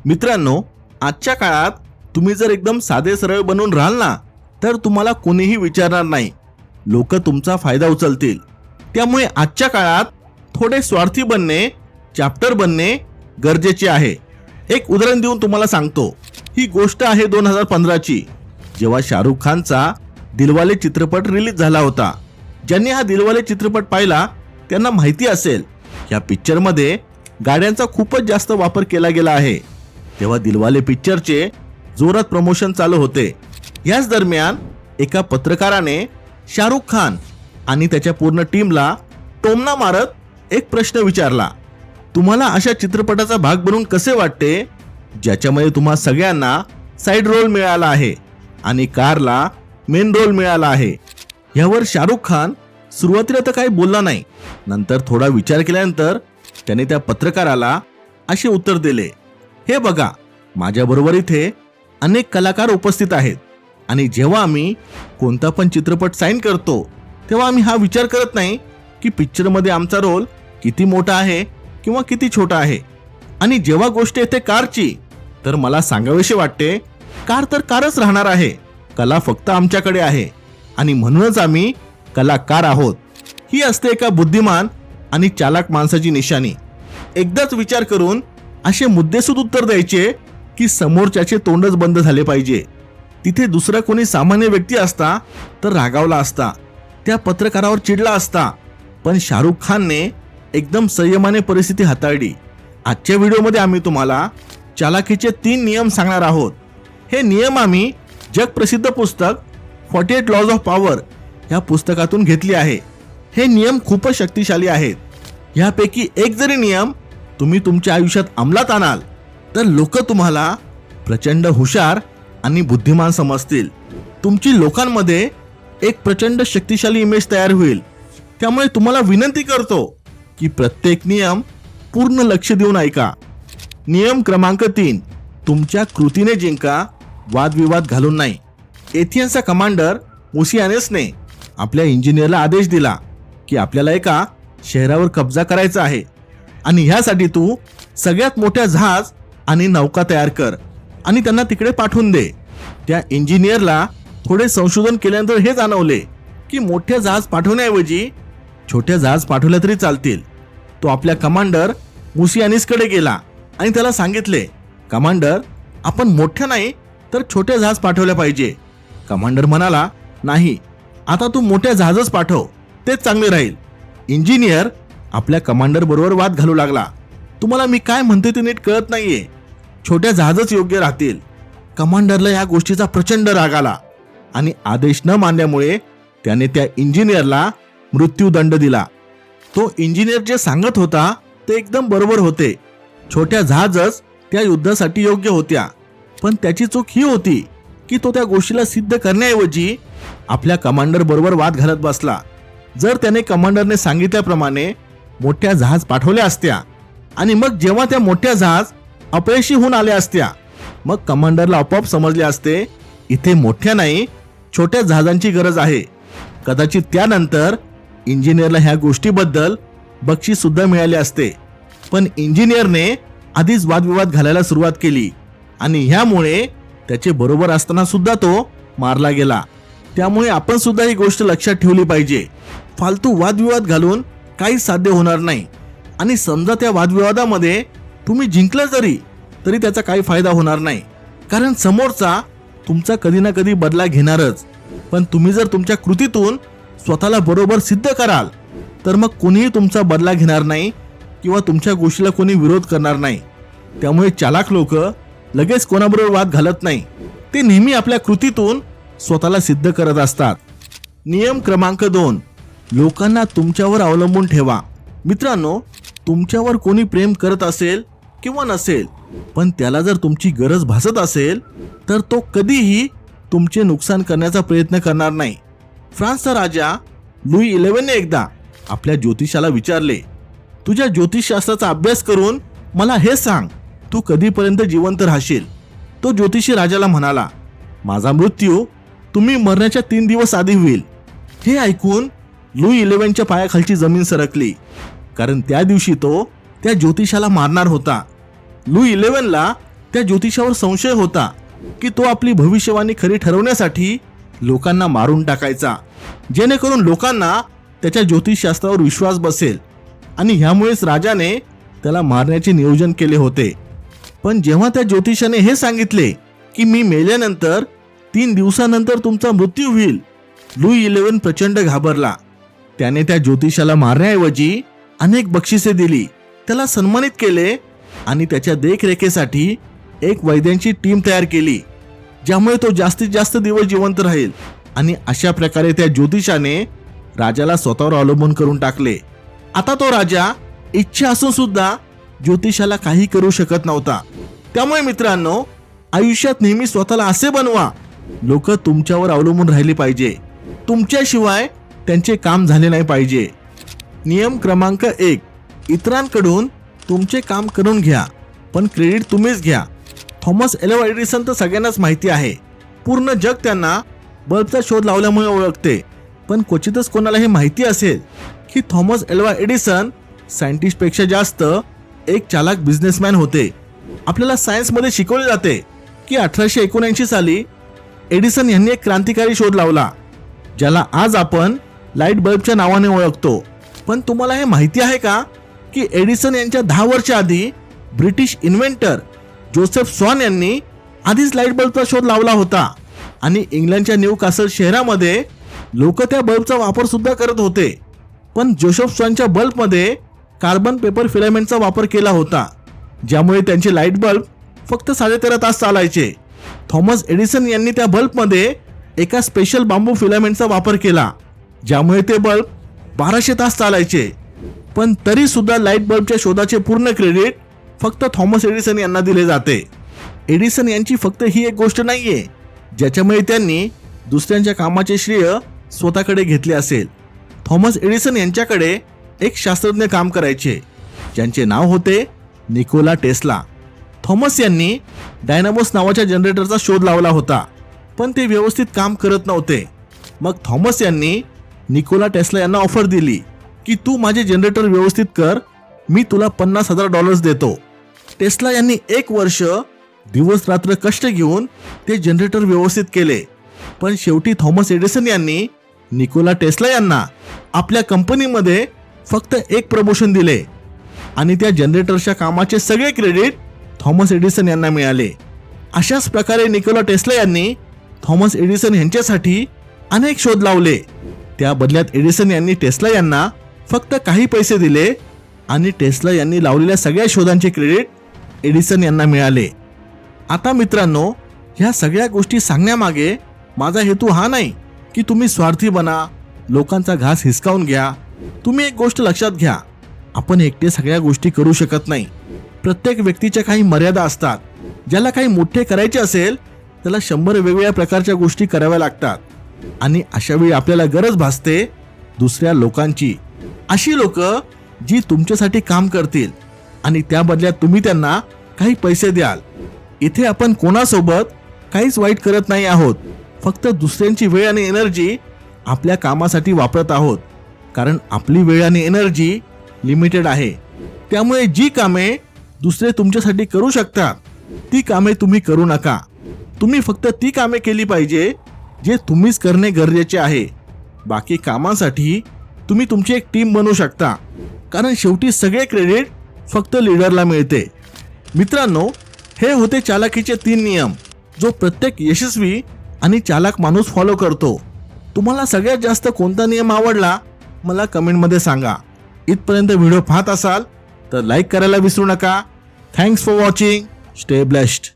मित्रांनो, आजच्या काळात तुम्ही जर एकदम साधे सरळ बनून राहाल ना, तर तुम्हाला कोणीही विचारणार नाही. लोक तुमचा फायदा उचलतील. त्यामुळे आजच्या काळात थोडे स्वार्थी बनणे, चॅप्टर बनणे गरजेचे आहे. एक उदाहरण देऊन तुम्हाला सांगतो. ही गोष्ट आहे 2015ची, जेव्हा शाहरुख खानचा दिलवाले चित्रपट रिलीज झाला होता. ज्यांनी हा दिलवाले चित्रपट पाहिला त्यांना माहिती असेल, या पिक्चरमध्ये गाड्यांचा खूपच जास्त वापर केला गेला आहे. तेव्हा दिलवाले पिक्चरचे जोरात प्रमोशन चालू होते. याच दरम्यान एका पत्रकाराने शाहरुख खान आणि त्याच्या पूर्ण टीमला टोमणा मारत एक प्रश्न विचारला. तुम्हाला अशा चित्रपटाचा भाग बनून कसे वाटते, ज्याच्यामध्ये तुम्हा सगळ्यांना साइड रोल मिळाला आहे आणि कारला मेन रोल मिळाला आहे. यावर शाहरुख खान सुरुवातीला तर काही बोलला नाही. नंतर थोडा विचार केल्यानंतर त्याने त्या पत्रकाराला असे उत्तर दिले, हे बघा, माझ्याबरोबर इथे अनेक कलाकार उपस्थित आहेत आणि जेव्हा आम्ही कोणता पण चित्रपट साईन करतो तेव्हा आम्ही हा विचार करत नाही की पिक्चरमध्ये आमचा रोल किती मोठा आहे किंवा किती छोटा आहे. आणि जेव्हा गोष्ट येते कारची, तर मला सांगावेसे वाटते, कार तर कारच राहणार आहे. कला फक्त आमच्याकडे आहे आणि म्हणूनच आम्ही कलाकार आहोत. ही असते एका बुद्धिमान आणि चालाक माणसाची निशाणी. एकदाच विचार करून असे मुद्देसूद उत्तर द्यायचे की समोरच्याचे तोंडच बंद झाले पाहिजे. तिथे दुसरा कोणी सामान्य व्यक्ती असता तर रागावला असता, त्या पत्रकारावर चिडला असता. पण शाहरुख खानने एकदम संयमाने परिस्थिती हाताळली. आजच्या व्हिडिओमध्ये आम्ही तुम्हाला चालाकीचे 3 नियम सांगणार आहोत. हे नियम आम्ही जगप्रसिद्ध पुस्तक 48 लॉज ऑफ पॉवर या पुस्तकातून घेतले आहे. हे नियम खूपच शक्तिशाली आहेत. यापैकी एक जरी नियम तुम्ही तुमच्या आयुष्यात अंमलात आणाल तर लोक तुम्हाला प्रचंड हुशार आणि बुद्धिमान समजतील. तुमची लोकांमध्ये एक प्रचंड शक्तिशाली इमेज तयार होईल. त्यामुळे तुम्हाला विनंती करतो की प्रत्येक नियम पूर्ण लक्ष देऊन ऐका. नियम क्रमांक 3, तुमच्या कृतीने जिंका, वादविवाद घालून नाही. एथियन्सचा कमांडर मुसियानेसने आपल्या इंजिनियरला आदेश दिला की आपल्याला एका शहरावर कब्जा करायचा आहे आणि ह्यासाठी तू सगळ्यात मोठ्या जहाज आणि नौका तयार कर आणि त्यांना तिकडे पाठवून दे. त्या इंजिनियरला थोडे संशोधन केल्यानंतर हे जाणवले की मोठे जहाज पाठवण्याऐवजी छोटे जहाज पाठवले तरी चालतील. तो आपल्या कमांडर मुसियानिसकडे गेला आणि त्याला सांगितले, कमांडर, आपण मोठ्या नाही तर छोटे जहाज पाठवले पाहिजे. कमांडर म्हणाला, नाही, आता तू मोठ्या जहाजच पाठव, तेच चांगले राहील. इंजिनियर आपल्या कमांडर बरोबर वाद घालू लागला, तुम्हाला मी काय म्हणते ते नीट कळत नाहीये, छोट्या जहाजच योग्य राहतील. कमांडरला या गोष्टीचा प्रचंड राग आला आणि आदेश न मानल्यामुळे त्याने त्या इंजिनियरला मृत्यूदंड दिला. तो इंजिनियर जे सांगत होता ते एकदम बरोबर होते. छोट्या जहाजच त्या युद्धासाठी योग्य होत्या. पण त्याची चूक ही होती की तो त्या गोष्टीला सिद्ध करण्याऐवजी आपल्या कमांडर बरोबर वाद घालत बसला. जर त्याने कमांडरने सांगितल्याप्रमाणे मोठ्या जहाज पाठवल्या असत्या आणि मग जेव्हा त्या मोठ्या जहाज अपयशी होऊन आल्या असत्या, मग कमांडरला आपोआप समजले असते, इथे मोठ्या नाही छोट्या जहाजांची गरज आहे. कदाचित त्यानंतर इंजिनियरला ह्या गोष्टीबद्दल बक्षीस सुद्धा मिळाले असते. पण इंजिनियरने आधीच वादविवाद घालायला सुरुवात केली आणि ह्यामुळे त्याचे बरोबर असताना सुद्धा तो मारला गेला. त्यामुळे आपण सुद्धा ही गोष्ट लक्षात ठेवली पाहिजे. फालतू वादविवाद घालून काही साध्य होणार नाही. आणि समजा त्या वादविवादामध्ये तुम्ही जिंकलं तरी त्याचा काही फायदा होणार नाही, कारण समोरचा तुमचा कधी ना कधी बदला घेणारच. पण तुम्ही जर तुमच्या कृतीतून स्वतःला बरोबर सिद्ध कराल तर मग कोणीही तुमचा बदला घेणार नाही किंवा तुमच्या गोष्टीला कोणी विरोध करणार नाही. त्यामुळे चालाक लोक लगेच कोणाबरोबर वाद घालत नाही. ते नेहमी आपल्या कृतीतून स्वतःला सिद्ध करत असतात. नियम क्रमांक 2, लोकांना तुमच्यावर अवलंबून ठेवा. मित्रांनो, तुमच्यावर कोणी प्रेम करत असेल किंवा नसेल, पण त्याला जर तुमची गरज भासत असेल तर तो कधीही तुमचे नुकसान करण्याचा प्रयत्न करणार नाही. फ्रान्सचा राजा लुई 11ने एकदा आपल्या ज्योतिषाला विचारले, तुझ्या ज्योतिषशास्त्राचा अभ्यास करून मला हे सांग, तू कधीपर्यंत जिवंत राहशील. तो ज्योतिषी राजाला म्हणाला, माझा मृत्यू तुम्ही मरण्याच्या 3 दिवस आधी होईल. हे ऐकून लुई 11च्या पायाखालची जमीन सरकली, कारण त्या दिवशी तो त्या ज्योतिषाला मारणार होता. लुई 11ला त्या ज्योतिषावर संशय होता की तो आपली भविष्यवाणी खरी ठरवण्यासाठी लोकांना मारून टाकायचा, जेणेकरून लोकांना त्याच्या ज्योतिषशास्त्रावर विश्वास बसेल, आणि ह्यामुळेच राजाने त्याला मारण्याचे नियोजन केले होते. पण जेव्हा त्या ज्योतिषाने हे सांगितले की मी मेल्यानंतर 3 दिवसानंतर तुमचा मृत्यू होईल, लुई 11 प्रचंड घाबरला. त्याने त्या ज्योतिषाला मारण्याऐवजी अनेक बक्षिसे दिली, त्याला सन्मानित केले आणि त्याच्या देखरेखीसाठी एक वैद्यांची टीम तयार केली, ज्यामुळे तो जास्तीत जास्त दिवस जिवंत राहील. आणि अशा प्रकारे त्या ज्योतिषाने राजाला स्वतःवर अवलंबून करून टाकले. आता तो राजा इच्छा असून सुद्धा ज्योतिषाला काही करू शकत नव्हता. त्यामुळे मित्रांनो, आयुष्यात नेहमी स्वतःला असे बनवा, लोक तुमच्यावर अवलंबून राहिले पाहिजे, तुमच्याशिवाय त्यांचे काम झाले नाही पाहिजे. नियम क्रमांक 1, इतरांकडून तुमचे काम करून घ्या, पण क्रेडिट तुम्हीच घ्या. थॉमस एल्वा एडिसन तर सगळ्यांनाच माहिती आहे. पूर्ण जग त्यांना बल्बचा शोध लावल्यामुळे ओळखते. पण क्वचितच कोणाला हे माहिती असेल की थॉमस एल्वा एडिसन सायंटिस्टपेक्षा जास्त एक चालाक बिझनेसमॅन होते. आपल्याला सायन्समध्ये शिकवले जाते की 1879 साली एडिसन यांनी एक क्रांतिकारी शोध लावला, ज्याला आज आपण लाईट बल्बच्या नावाने ओळखतो. पण तुम्हाला हे माहिती आहे का की एडिसन यांच्या 10 वर्ष आधी ब्रिटिश इन्व्हेंटर जोसेफ स्वान यांनी आधीच लाईट बल्बचा शोध लावला होता, आणि इंग्लंडच्या न्यूकासल शहरामध्ये लोक त्या बल्बचा वापर सुद्धा करत होते. पण जोसेफ स्वानच्या बल्बमध्ये कार्बन पेपर फिलामेंटचा वापर केला होता, ज्यामुळे त्यांचे लाईट बल्ब फक्त 13.5 तास चालायचे. थॉमस एडिसन यांनी त्या बल्बमध्ये एका स्पेशल बांबू फिलामेंटचा वापर केला, ज्यामुळे ते बल्ब 1200 तास चालायचे. पण तरी सुद्धा लाईट बल्बच्या शोधाचे पूर्ण क्रेडिट फक्त थॉमस एडिसन यांना दिले जाते. एडिसन यांची फक्त ही एक गोष्ट नाहीये ज्याच्यामुळे त्यांनी दुसऱ्यांच्या कामाचे श्रेय स्वतःकडे घेतले असेल. थॉमस एडिसन यांच्याकडे एक शास्त्रज्ञ काम करायचे, ज्यांचे नाव होते निकोला टेस्ला. थॉमस यांनी डायनामोस नावाच्या जनरेटरचा शोध लावला होता, पण ते व्यवस्थित काम करत नव्हते. मग थॉमस यांनी निकोला टेस्ला यांना ऑफर दिली की तू माझे जनरेटर व्यवस्थित कर, मी तुला $50,000 देतो. टेस्ला यांनी 1 वर्ष दिवस रात्र कष्ट घेऊन ते जनरेटर व्यवस्थित केले. पण शेवटी थॉमस एडिसन यांनी निकोला टेस्ला यांना आपल्या कंपनीमध्ये फक्त एक प्रमोशन दिले, आणि त्या जनरेटरच्या कामाचे सगळे क्रेडिट थॉमस एडिसन यांना मिळाले. अशाच प्रकारे निकोला टेस्ला यांनी थॉमस एडिसन यांच्यासाठी अनेक शोध लावले. त्या बदल्यात एडिसन यांनी टेस्ला यांना फक्त काही पैसे दिले, आणि टेस्ला यांनी लावलेल्या सगळ्या शोधांचे क्रेडिट एडिसन यांना मिळाले. आता मित्रांनो, ह्या सगळ्या गोष्टी सांगण्यामागे माझा हेतू हा नाही की तुम्ही स्वार्थी बना, लोकांचा घास हिसकावून घ्या. तुम्ही एक गोष्ट लक्षात घ्या, आपण एकटे सगळ्या गोष्टी करू शकत नाही. प्रत्येक व्यक्तीच्या काही मर्यादा असतात. ज्याला काही मोठे करायचे असेल त्याला 100 वेगवेगळ्या प्रकारच्या गोष्टी कराव्या लागतात, आणि अशा वेळी आपल्याला गरज भासते दुसऱ्या लोकांची. अशी लोक जी तुमच्यासाठी काम करतील आणि त्या बदल्यात तुम्ही त्यांना काही पैसे द्याल. इथे आपण कोणासोबत काहीच वाईट करत नाही आहोत, फक्त दुसऱ्यांची वेळ आणि एनर्जी आपल्या कामासाठी वापरत आहोत. कारण आपली वेळ आणि एनर्जी लिमिटेड आहे. त्यामुळे जी कामे दुसरे तुमच्यासाठी करू शकतात ती कामे तुम्ही करू नका. तुम्ही फक्त ती कामे केली पाहिजे जे तुम्हीच करणे गरजेचे आहे. बाकी कामांसाठी तुम्ही तुमची एक टीम बनवू शकता, कारण शेवटी सगळे क्रेडिट फक्त लीडरला मिळते. मित्रांनो, हे होते चालाकीचे 3 नियम जो प्रत्येक यशस्वी आणि चालाक माणूस फॉलो करतो. तुम्हाला सगळ्यात जास्त कोणता नियम आवडला मला कमेंटमध्ये सांगा. इथपर्यंत व्हिडिओ पाहत असाल तर लाईक करायला विसरू नका. Thanks for watching. Stay blessed.